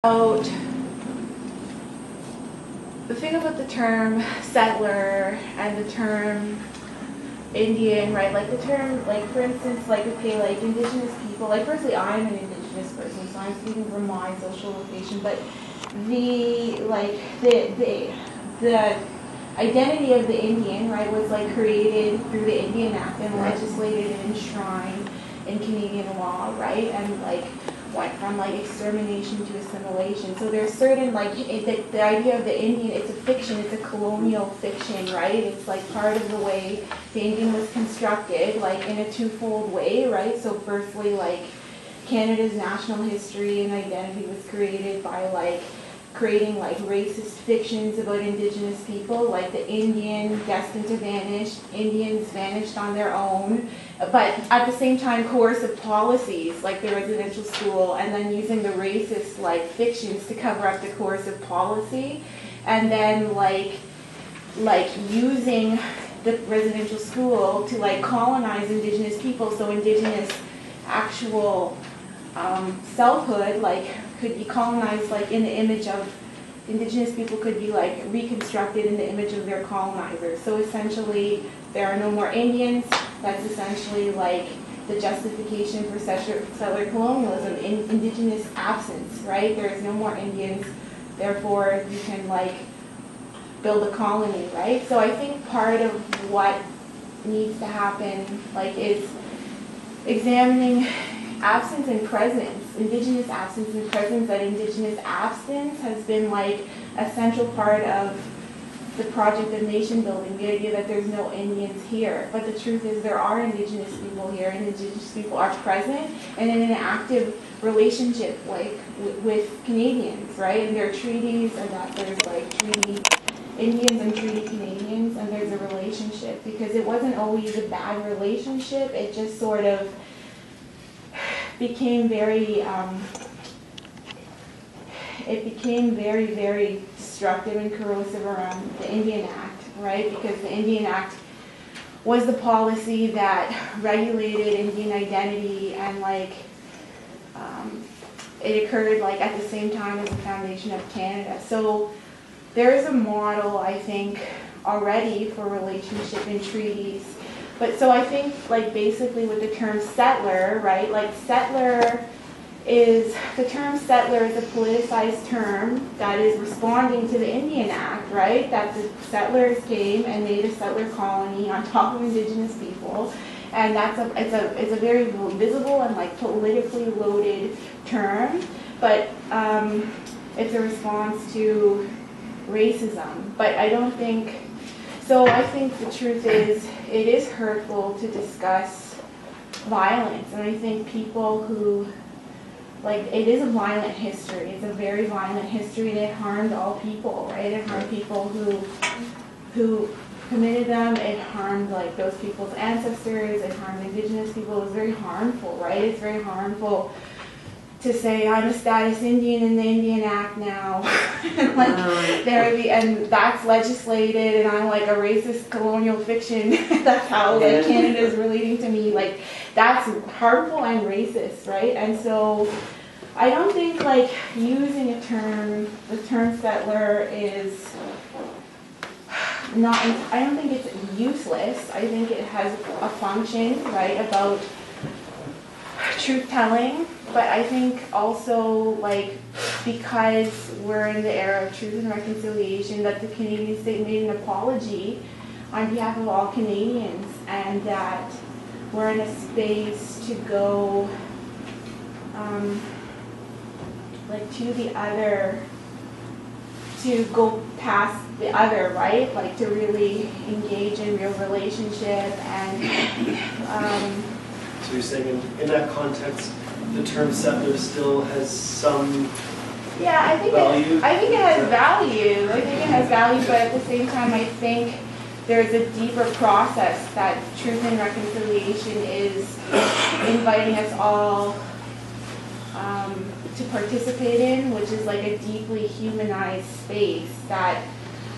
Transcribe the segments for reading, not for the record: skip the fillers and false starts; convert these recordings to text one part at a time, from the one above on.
About the thing about the term settler and the term Indian, right? Like the term, like for instance, like okay, like indigenous people. Like firstly, I'm an indigenous person, so I'm speaking from my social location. But the the identity of the Indian, right, was like created through the Indian Act and legislated and enshrined in Canadian law, right? And like went from like extermination to assimilation. So there's certain like the idea of the Indian, it's a fiction, it's a colonial fiction, right? It's like part of the way the Indian was constructed, like in a twofold way, right? So firstly, like Canada's national history and identity was created by like creating like racist fictions about indigenous people, like the Indian destined to vanish, Indians vanished on their own, but at the same time coercive policies like the residential school, and then using the racist like fictions to cover up the coercive policy, and then like using the residential school to like colonize indigenous people, so indigenous actual selfhood like could be colonized like in the image of indigenous people, could be like reconstructed in the image of their colonizers. So essentially there are no more Indians. That's essentially like the justification for settler colonialism, indigenous absence, right? There is no more Indians, therefore you can like build a colony, right? So I think part of what needs to happen like is examining absence and presence, indigenous absence and presence. That indigenous absence has been like a central part of the project of nation building, the idea that there's no Indians here. But the truth is there are indigenous people here, and indigenous people are present and in an active relationship like with Canadians, right? And there are treaties, and that there's like treaty Indians and treaty Canadians, and there's a relationship, because it wasn't always a bad relationship. It just sort of became very, very destructive and corrosive around the Indian Act, right? Because the Indian Act was the policy that regulated Indian identity, and like it occurred like at the same time as the foundation of Canada. So there is a model, I think, already for relationship in treaties. But so I think like basically with the term settler, right, like the term settler is a politicized term that is responding to the Indian Act, right, that the settlers came and made a settler colony on top of indigenous people. And it's a very visible and like politically loaded term, but it's a response to racism. But I don't think, so I think the truth is, it is hurtful to discuss violence, and I think people who, like, it is a violent history, it's a very violent history, and it harmed all people, right? It harmed people who committed them, it harmed, like, those people's ancestors, it harmed indigenous people. It was very harmful, right? It's very harmful to say I'm a status Indian in the Indian Act now, and that's legislated, and I'm like a racist colonial fiction. That's how like Canada is relating to me. Like that's harmful and racist, right? And so I don't think like using the term settler is not. I don't think it's useless. I think it has a function, right, about truth telling. But I think also, like, because we're in the era of truth and reconciliation, that the Canadian state made an apology on behalf of all Canadians, and that we're in a space to go, like, to go past the other, right? Like, to really engage in real relationship and, So you're saying in that context, the term settler still has some value? I think it has value. I think it has value, but at the same time, I think there's a deeper process that truth and reconciliation is inviting us all to participate in, which is like a deeply humanized space that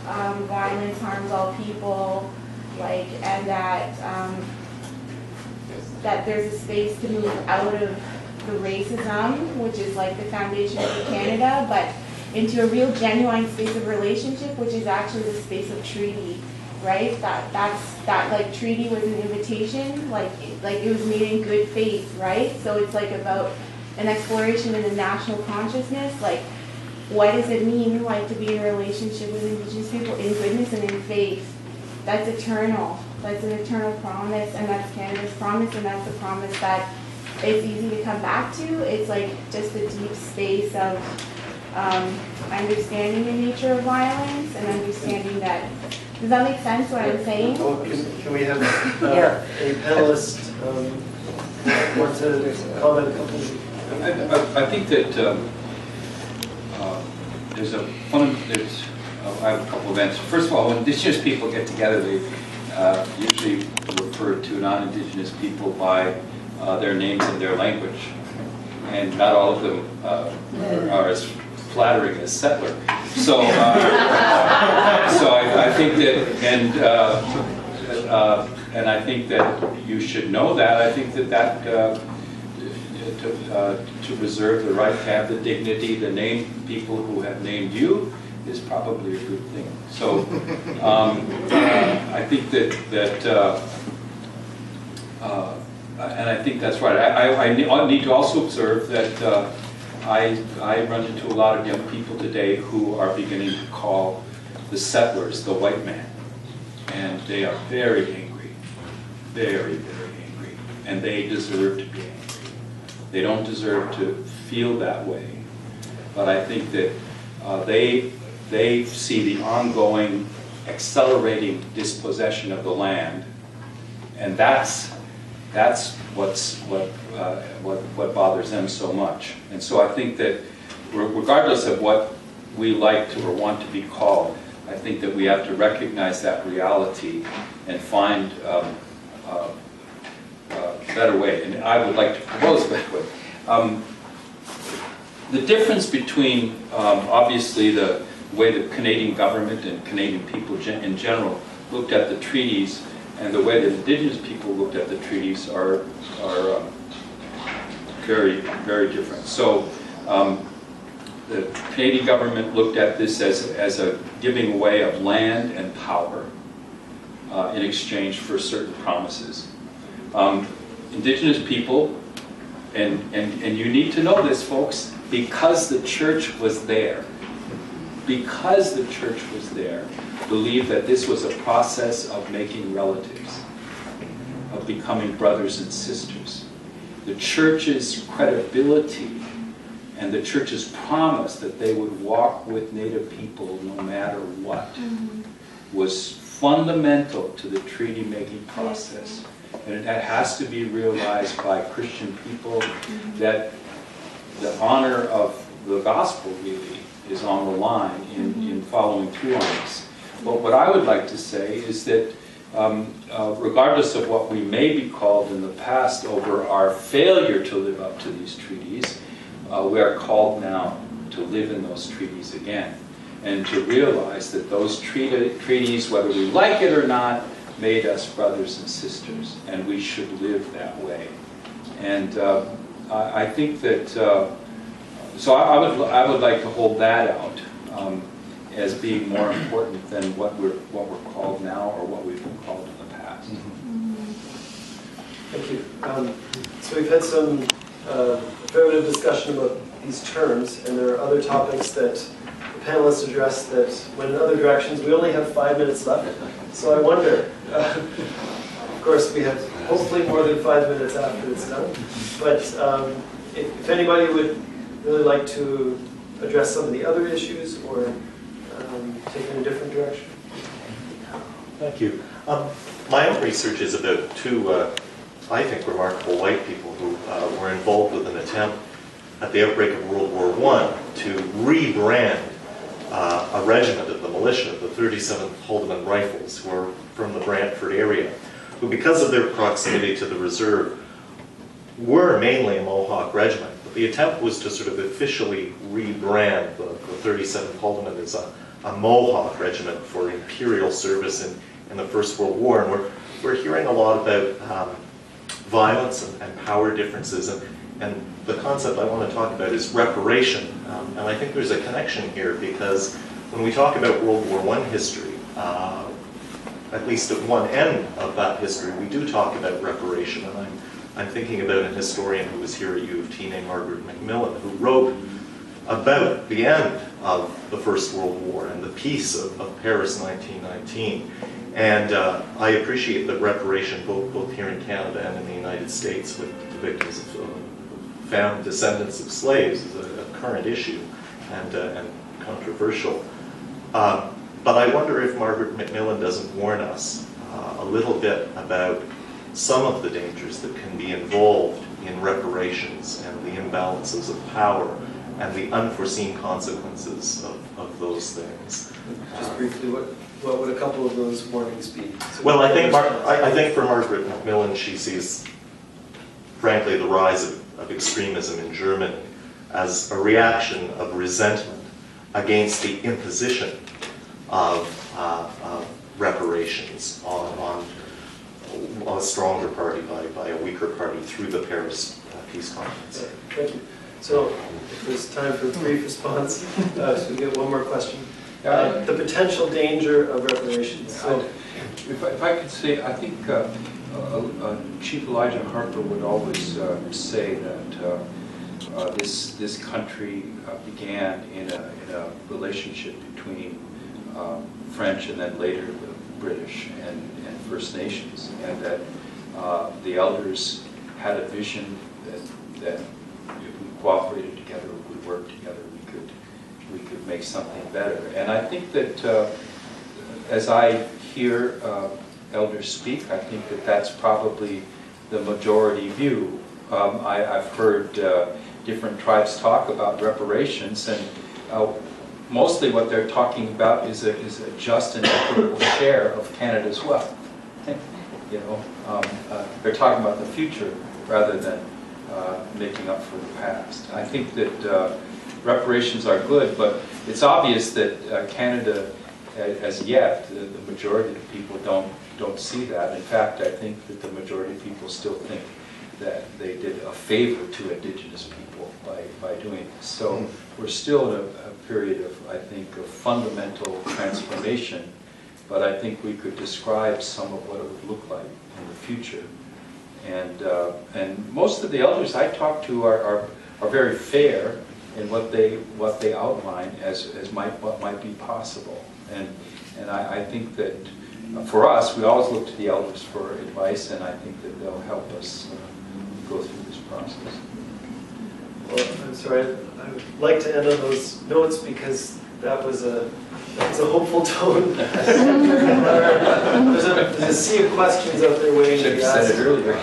violence harms all people, like, and that there's a space to move out of the racism, which is like the foundation of Canada, but into a real genuine space of relationship, which is actually the space of treaty, right? That like treaty was an invitation, like it was made in good faith, right? So it's like about an exploration in the national consciousness, like what does it mean like to be in a relationship with Indigenous people in goodness and in faith? That's eternal. That's an eternal promise, and that's Canada's promise, and that's a promise that it's easy to come back to. It's like just a deep space of understanding the nature of violence and understanding that. Does that make sense what I'm saying? Oh, can we have a panelist want to comment a couple of I think that I have a couple of answers. First of all, when Indigenous people get together, they usually refer to non-Indigenous people by their names and their language, and not all of them are as flattering as settler. So, so I think that, and I think that you should know that. I think that to preserve the right to have the dignity, the name people who have named you, is probably a good thing. So I think that and I think that's right. I need to also observe that I run into a lot of young people today who are beginning to call the settlers the white man, and they are very angry, very, very angry, and they deserve to be angry. They don't deserve to feel that way, but I think that they see the ongoing, accelerating dispossession of the land, and that's what bothers them so much. And so I think that regardless of what we like to or want to be called, I think that we have to recognize that reality and find a better way. And I would like to propose a better way. The difference between, obviously, the way the Canadian government and Canadian people in general looked at the treaties and the way that Indigenous people looked at the treaties are very, very different. So the Canadian government looked at this as a giving away of land and power in exchange for certain promises. Indigenous people, and you need to know this, folks, because the church was there, believed that this was a process of making relatives, of becoming brothers and sisters. The church's credibility and the church's promise that they would walk with Native people no matter what was fundamental to the treaty-making process. And it has to be realized by Christian people that the honor of the gospel really is on the line in following through on this. But what I would like to say is that regardless of what we may be called in the past over our failure to live up to these treaties, we are called now to live in those treaties again, and to realize that those treaties, whether we like it or not, made us brothers and sisters, and we should live that way. And I think that, so I would like to hold that out as being more important than what we're called now or what we've been called in the past. Thank you. So we've had some fair bit of discussion about these terms, and there are other topics that the panelists addressed that went in other directions. We only have 5 minutes left, so I wonder, of course we have hopefully more than 5 minutes after it's done, but if anybody would really like to address some of the other issues or take in a different direction. Thank you. My own research is about two, I think, remarkable white people who were involved with an attempt at the outbreak of World War I to rebrand a regiment of the militia, the 37th Haldimand Rifles, who are from the Brantford area, who, because of their proximity to the reserve, were mainly a Mohawk regiment. But the attempt was to sort of officially rebrand the 37th Haldimand as a Mohawk regiment for imperial service in the First World War. And we're hearing a lot about violence and power differences. And the concept I want to talk about is reparation. And I think there's a connection here because when we talk about World War I history, at least at one end of that history, we do talk about reparation. And I'm thinking about an historian who was here at U of T named Margaret Macmillan, who wrote about the end of the First World War and the peace of Paris 1919. And I appreciate that reparation, both here in Canada and in the United States, with the victims of found descendants of slaves, is a current issue and controversial. But I wonder if Margaret Macmillan doesn't warn us a little bit about some of the dangers that can be involved in reparations and the imbalances of power and the unforeseen consequences of those things. Just briefly, what would a couple of those warnings be? So well, I think for Margaret Macmillan, she sees, frankly, the rise of extremism in Germany as a reaction of resentment against the imposition of reparations on a stronger party by a weaker party through the Paris Peace Conference. Thank you. So, if there's time for a brief response, so we get one more question. The potential danger of reparations. So, if I could say, I think Chief Elijah Harper would always say that this country began in a relationship between French and then later the British and First Nations, and that the elders had a vision that if we cooperated together, if we worked together, we could make something better. And I think that as I hear elders speak, I think that that's probably the majority view. I've heard different tribes talk about reparations, and mostly what they're talking about is a just and equitable share of Canada's wealth. You know, they're talking about the future rather than making up for the past. I think that reparations are good, but it's obvious that Canada, as yet, the majority of people don't see that. In fact, I think that the majority of people still think that they did a favor to Indigenous people by doing this. So we're still in a period of, I think, of fundamental transformation, but I think we could describe some of what it would look like in the future. And most of the elders I talk to are very fair in what they outline as what might be possible. And I think that for us, we always look to the elders for advice, and I think that they'll help us go through this process. well, I'm sorry, I would like to end on those notes because that was a hopeful tone. There's a sea of questions out there waiting to be asked. Should have said it earlier.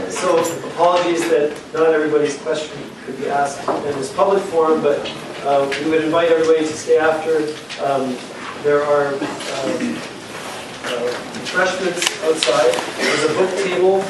So apologies that not everybody's question could be asked in this public forum, but we would invite everybody to stay after. There are refreshments outside. There's a book table.